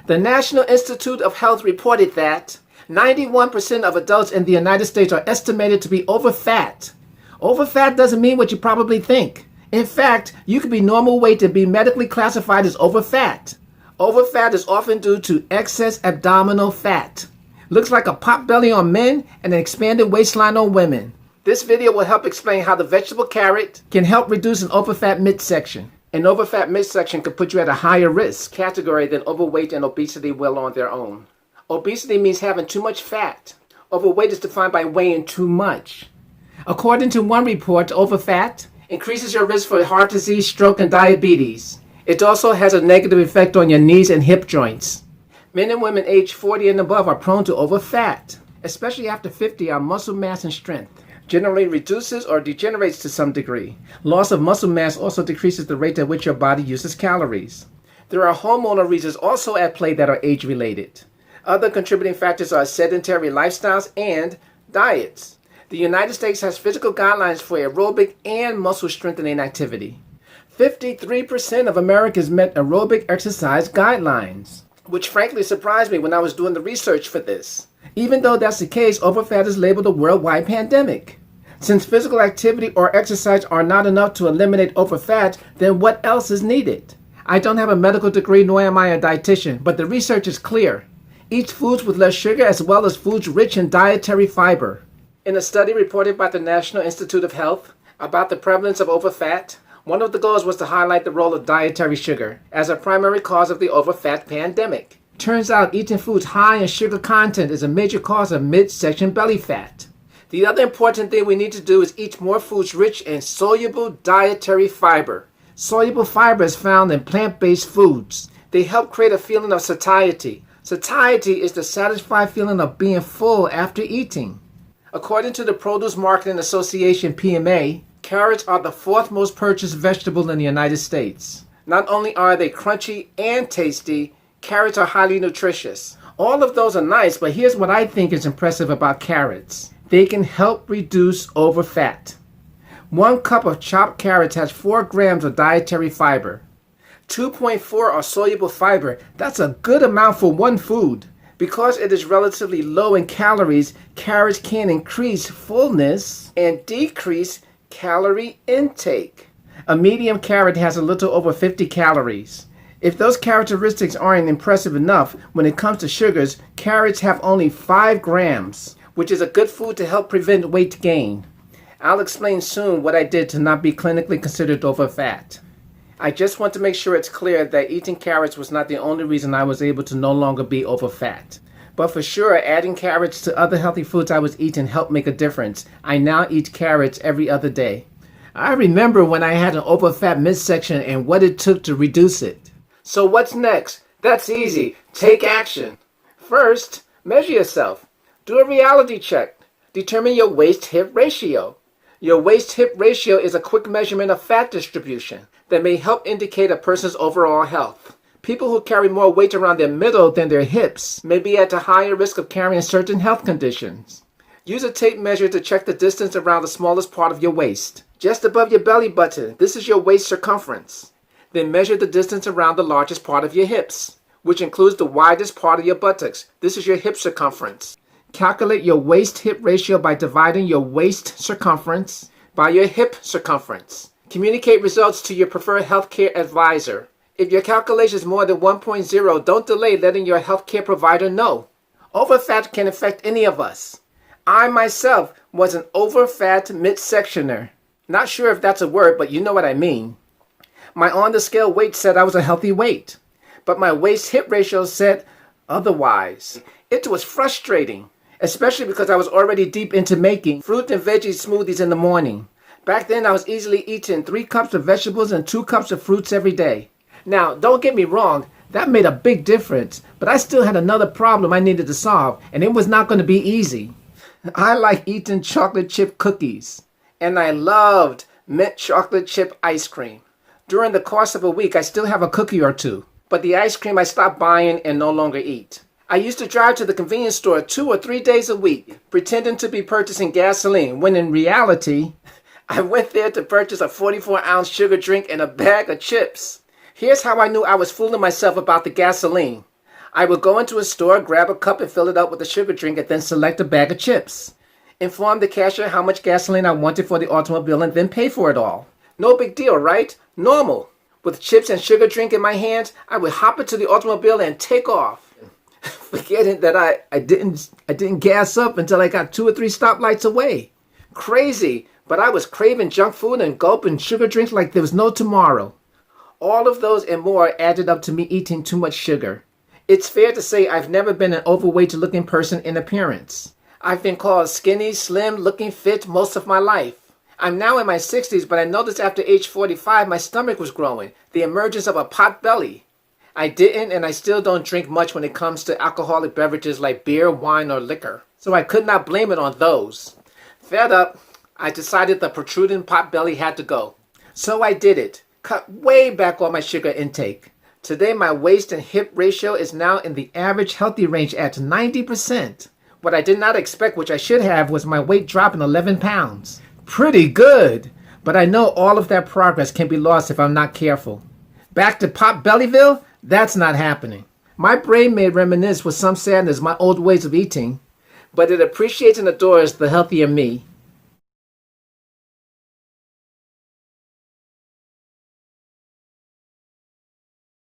The National Institute of Health reported that 91% of adults in the United States are estimated to be overfat. Overfat doesn't mean what you probably think. In fact, you could be normal weight and be medically classified as overfat. Overfat is often due to excess abdominal fat. Looks like a pot belly on men and an expanded waistline on women. This video will help explain how the vegetable carrot can help reduce an overfat midsection. An overfat midsection could put you at a higher risk category than overweight and obesity will on their own. Obesity means having too much fat. Overweight is defined by weighing too much. According to one report, overfat increases your risk for heart disease, stroke, and diabetes. It also has a negative effect on your knees and hip joints. Men and women aged 40 and above are prone to overfat. Especially after 50, our muscle mass and strength generally reduces or degenerates to some degree. Loss of muscle mass also decreases the rate at which your body uses calories. There are hormonal reasons also at play that are age-related. Other contributing factors are sedentary lifestyles and diets. The United States has physical guidelines for aerobic and muscle strengthening activity. 53% of Americans met aerobic exercise guidelines, which frankly surprised me when I was doing the research for this. Even though that's the case, overfat is labeled a worldwide pandemic. Since physical activity or exercise are not enough to eliminate overfat, then what else is needed? I don't have a medical degree nor am I a dietitian, but the research is clear. Eat foods with less sugar as well as foods rich in dietary fiber. In a study reported by the National Institute of Health about the prevalence of overfat, one of the goals was to highlight the role of dietary sugar as a primary cause of the overfat pandemic. Turns out eating foods high in sugar content is a major cause of midsection belly fat. The other important thing we need to do is eat more foods rich in soluble dietary fiber. Soluble fiber is found in plant-based foods. They help create a feeling of satiety. Satiety is the satisfied feeling of being full after eating. According to the Produce Marketing Association (PMA), carrots are the fourth most purchased vegetable in the United States. Not only are they crunchy and tasty, carrots are highly nutritious. All of those are nice, but here's what I think is impressive about carrots. They can help reduce overfat. 1 cup of chopped carrots has 4 grams of dietary fiber. 2.4 are soluble fiber. That's a good amount for one food. Because it is relatively low in calories, carrots can increase fullness and decrease calorie intake. A medium carrot has a little over 50 calories. If those characteristics aren't impressive enough, when it comes to sugars, carrots have only 5 grams, which is a good food to help prevent weight gain. I'll explain soon what I did to not be clinically considered overfat. I just want to make sure it's clear that eating carrots was not the only reason I was able to no longer be overfat. But for sure, adding carrots to other healthy foods I was eating helped make a difference. I now eat carrots every other day. I remember when I had an overfat midsection and what it took to reduce it. So what's next? That's easy. Take action. First, measure yourself. Do a reality check. Determine your waist-hip ratio. Your waist-hip ratio is a quick measurement of fat distribution that may help indicate a person's overall health. People who carry more weight around their middle than their hips may be at a higher risk of carrying certain health conditions. Use a tape measure to check the distance around the smallest part of your waist. Just above your belly button, this is your waist circumference. Then measure the distance around the largest part of your hips, which includes the widest part of your buttocks. This is your hip circumference. Calculate your waist-hip ratio by dividing your waist circumference by your hip circumference. Communicate results to your preferred healthcare advisor. If your calculation is more than 1.0, don't delay letting your healthcare provider know. Overfat can affect any of us. I myself was an overfat midsectioner. Not sure if that's a word, but you know what I mean. My on-the-scale weight said I was a healthy weight, but my waist-hip ratio said otherwise. It was frustrating, especially because I was already deep into making fruit and veggie smoothies in the morning. Back then, I was easily eating 3 cups of vegetables and 2 cups of fruits every day. Now, don't get me wrong, that made a big difference, but I still had another problem I needed to solve, and it was not going to be easy. I like eating chocolate chip cookies, and I loved mint chocolate chip ice cream. During the course of a week, I still have a cookie or 2, but the ice cream I stopped buying and no longer eat. I used to drive to the convenience store 2 or 3 days a week, pretending to be purchasing gasoline, when in reality, I went there to purchase a 44-ounce sugar drink and a bag of chips. Here's how I knew I was fooling myself about the gasoline. I would go into a store, grab a cup and fill it up with a sugar drink, and then select a bag of chips. Inform the cashier how much gasoline I wanted for the automobile and then pay for it all. No big deal, right? Normal. With chips and sugar drink in my hands, I would hop into the automobile and take off. Forgetting that I didn't gas up until I got 2 or 3 stoplights away. Crazy, but I was craving junk food and gulping sugar drinks like there was no tomorrow. All of those and more added up to me eating too much sugar. It's fair to say I've never been an overweight looking person in appearance. I've been called skinny, slim, looking fit most of my life. I'm now in my 60s, but I noticed after age 45 my stomach was growing, the emergence of a pot belly. I didn't and I still don't drink much when it comes to alcoholic beverages like beer, wine, or liquor, so I could not blame it on those. Fed up, I decided the protruding pot belly had to go. So I did it, cut way back on my sugar intake. Today my waist and hip ratio is now in the average healthy range at 90%. What I did not expect, which I should have, was my weight dropping 11 pounds. Pretty good, but I know all of that progress can be lost if I'm not careful. Back to Pot Bellyville? That's not happening. My brain may reminisce with some sadness my old ways of eating, but it appreciates and adores the healthier me.